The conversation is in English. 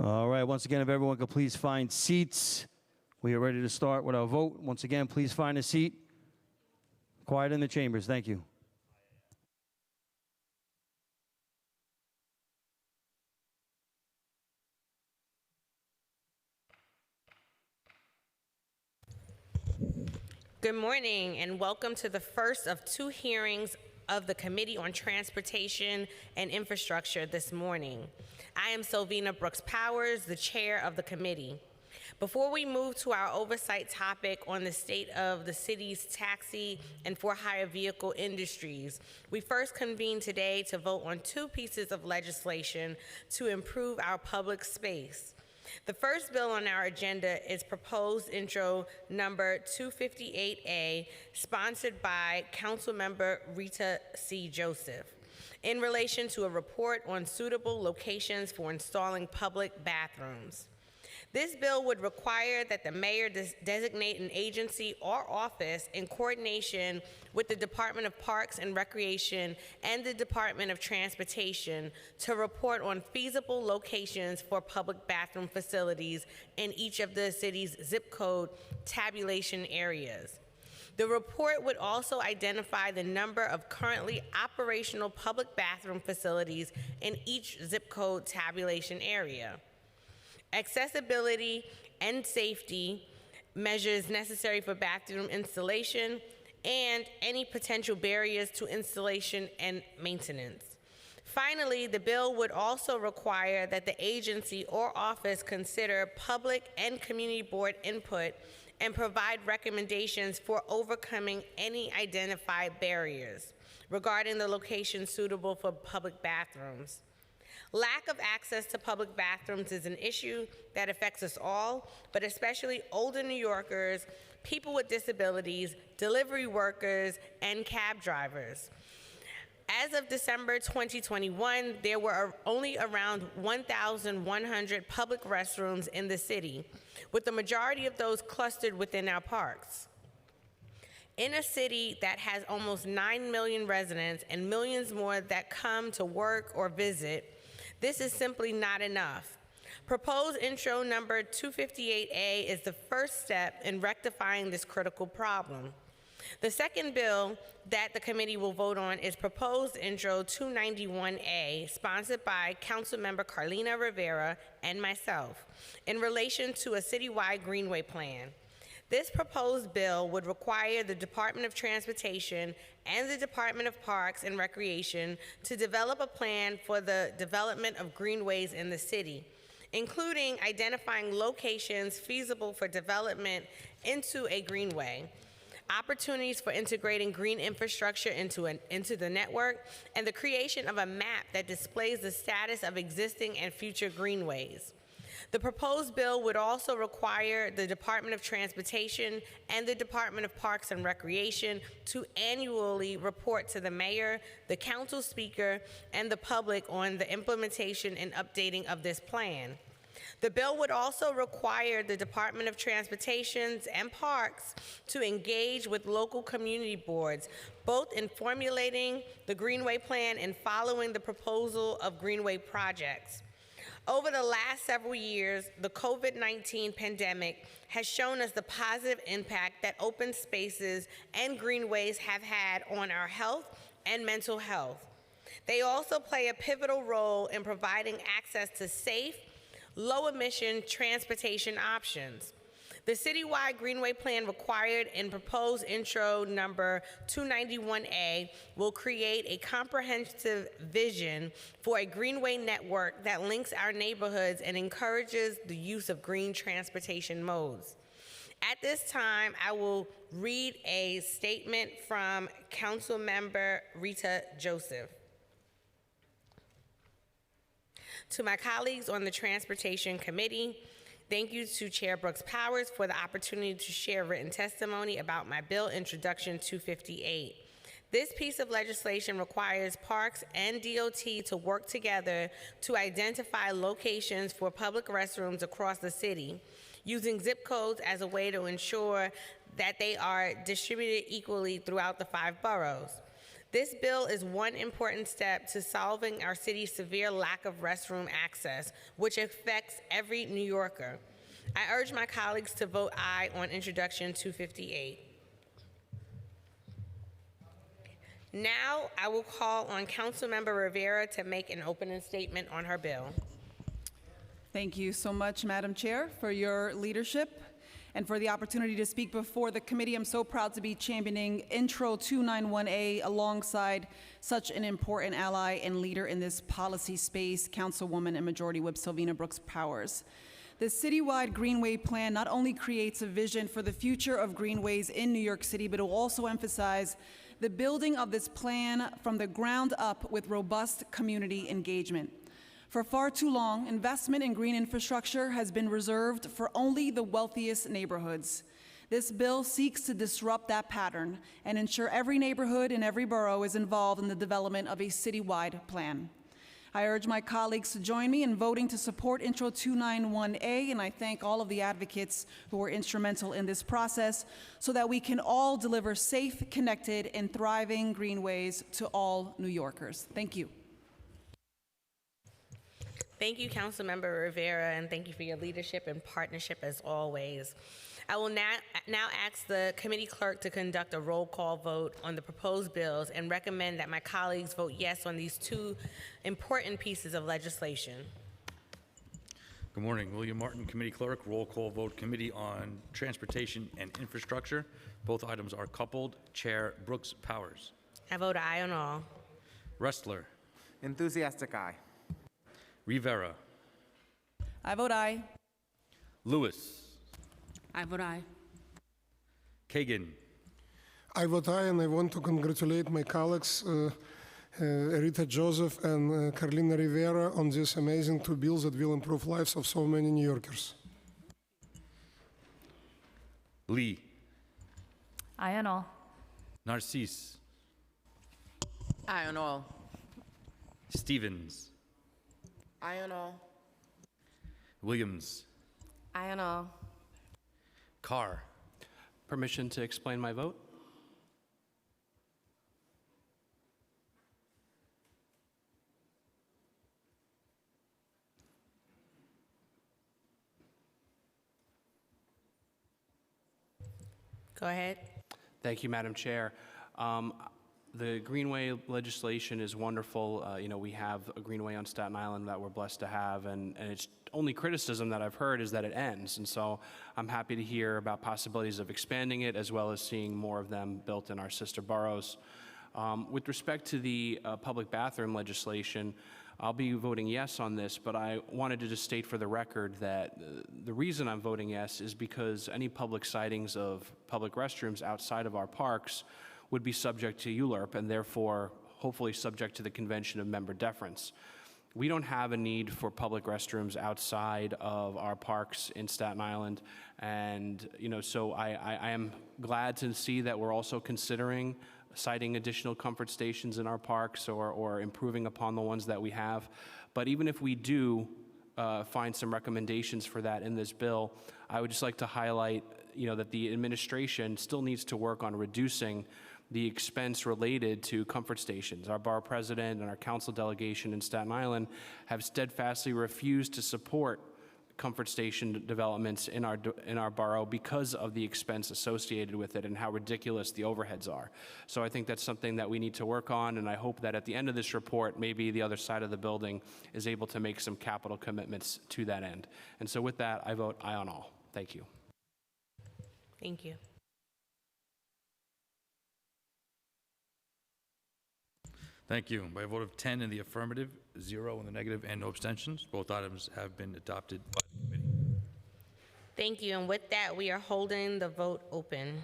All right, once again, if everyone could please find seats. We are ready to start with our vote. Once again, please find a seat. Quiet in the chambers. Thank you. Good morning and welcome to the first of two hearings of the Committee on Transportation and Infrastructure this morning. I am Sylvina Brooks Powers, the chair of the committee. Before we move to our oversight topic on the state of the city's taxi and for-hire vehicle industries, we first convened today to vote on two pieces of legislation to improve our public space. The first bill on our agenda is proposed intro number 258A, sponsored by Councilmember Rita C. Joseph, in relation to a report on suitable locations for installing public bathrooms. This bill would require that the mayor designate an agency or office in coordination with the Department of Parks and Recreation and the Department of Transportation to report on feasible locations for public bathroom facilities in each of the city's zip code tabulation areas. The report would also identify the number of currently operational public bathroom facilities in each zip code tabulation area, accessibility and safety measures necessary for bathroom installation, and any potential barriers to installation and maintenance. Finally, the bill would also require that the agency or office consider public and community board input and provide recommendations for overcoming any identified barriers regarding the location suitable for public bathrooms. Lack of access to public bathrooms is an issue that affects us all, but especially older New Yorkers, people with disabilities, delivery workers, and cab drivers. As of December 2021, there were only around 1,100 public restrooms in the city, with the majority of those clustered within our parks. In a city that has almost 9 million residents and millions more that come to work or visit, this is simply not enough. Proposed intro number 258A is the first step in rectifying this critical problem. The second bill that the committee will vote on is proposed intro 291A, sponsored by Councilmember Carlina Rivera and myself, in relation to a citywide greenway plan. This proposed bill would require the Department of Transportation and the Department of Parks and Recreation to develop a plan for the development of greenways in the city, including identifying locations feasible for development into a greenway, opportunities for integrating green infrastructure into the network, and the creation of a map that displays the status of existing and future greenways. The proposed bill would also require the Department of Transportation and the Department of Parks and Recreation to annually report to the mayor, the council speaker, and the public on the implementation and updating of this plan. The bill would also require the Department of Transportation and Parks to engage with local community boards, both in formulating the Greenway Plan and following the proposal of Greenway projects. Over the last several years, the COVID-19 pandemic has shown us the positive impact that open spaces and greenways have had on our health and mental health. They also play a pivotal role in providing access to safe, low-emission transportation options. The citywide Greenway Plan required in proposed intro number 291A will create a comprehensive vision for a greenway network that links our neighborhoods and encourages the use of green transportation modes. At this time, I will read a statement from Councilmember Rita Joseph. To my colleagues on the Transportation Committee, thank you to Chair Brooks Powers for the opportunity to share written testimony about my bill introduction 258. This piece of legislation requires Parks and DOT to work together to identify locations for public restrooms across the city, using zip codes as a way to ensure that they are distributed equally throughout the 5 boroughs. This bill is one important step to solving our city's severe lack of restroom access, which affects every New Yorker. I urge my colleagues to vote aye on Introduction 258. Now, I will call on Councilmember Rivera to make an opening statement on her bill. Thank you so much, Madam Chair, for your leadership and for the opportunity to speak before the committee. I'm so proud to be championing Intro 291A alongside such an important ally and leader in this policy space, Councilwoman and Majority Whip Sylvina Brooks Powers. The citywide Greenway Plan not only creates a vision for the future of greenways in New York City, but it will also emphasize the building of this plan from the ground up with robust community engagement. For far too long, investment in green infrastructure has been reserved for only the wealthiest neighborhoods. This bill seeks to disrupt that pattern and ensure every neighborhood and every borough is involved in the development of a citywide plan. I urge my colleagues to join me in voting to support Intro 291A, and I thank all of the advocates who were instrumental in this process so that we can all deliver safe, connected, and thriving greenways to all New Yorkers. Thank you. Thank you, Councilmember Rivera, and thank you for your leadership and partnership as always. I will now ask the committee clerk to conduct a roll call vote on the proposed bills and recommend that my colleagues vote yes on these two important pieces of legislation. Good morning. William Martin, Committee Clerk. Roll call vote. Committee on Transportation and Infrastructure. Both items are coupled. Chair Brooks Powers. I vote aye on all. Restler. Enthusiastic aye. Rivera. I vote aye. Lewis. I vote aye. Kagan. I vote aye, and I want to congratulate my colleagues, Rita Joseph and Carlina Rivera, on these amazing two bills that will improve lives of so many New Yorkers. Lee. Aye on all. Narcisse. Aye on all. Stevens. Aye on all. Williams. Aye on all. Carr. Permission to explain my vote? Go ahead. Thank you, Madam Chair. The Greenway legislation is wonderful. We have a Greenway on Staten Island that we're blessed to have, and it's only criticism that I've heard is that it ends. And so I'm happy to hear about possibilities of expanding it as well as seeing more of them built in our sister boroughs. With respect to the public bathroom legislation, I'll be voting yes on this, but I wanted to just state for the record that the reason I'm voting yes is because any public sightings of public restrooms outside of our parks would be subject to ULURP and therefore hopefully subject to the Convention of Member Deference. We don't have a need for public restrooms outside of our parks in Staten Island, and so I am glad to see that we're also considering citing additional comfort stations in our parks or improving upon the ones that we have. But even if we do find some recommendations for that in this bill, I would just like to highlight that the administration still needs to work on reducing the expense related to comfort stations. Our borough president and our council delegation in Staten Island have steadfastly refused to support comfort station developments in our borough because of the expense associated with it and how ridiculous the overheads are. So I think that's something that we need to work on, and I hope that at the end of this report, maybe the other side of the building is able to make some capital commitments to that end. And so with that, I vote aye on all. Thank you. Thank you. Thank you. By a vote of 10 in the affirmative, 0 in the negative, and no abstentions, both items have been adopted by the committee. Thank you. And with that, we are holding the vote open.